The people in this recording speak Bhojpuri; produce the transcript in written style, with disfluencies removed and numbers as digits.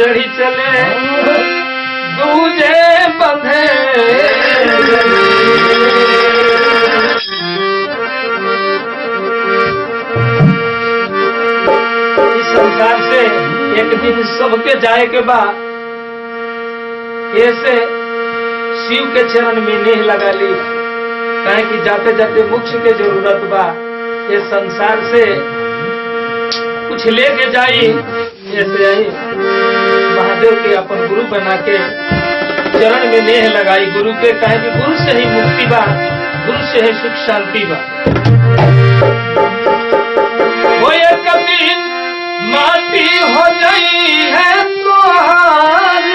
चढ़ी चले दूजे बंधे इस संसार से एक दिन सबके जाए के बाद ऐसे शिव के चरण में नेह लगा ली कहे कि जाते जाते मोक्ष के जरूरत बा ये संसार से कुछ लेके जाई ऐसे आई महादेव के अपन गुरु बना के चरण में नेह लगाई गुरु के कहे कि गुरु से ही मुक्ति बा गुरु से ही सुख शांति बा वो एक दिन माटी हो गई है तोहारी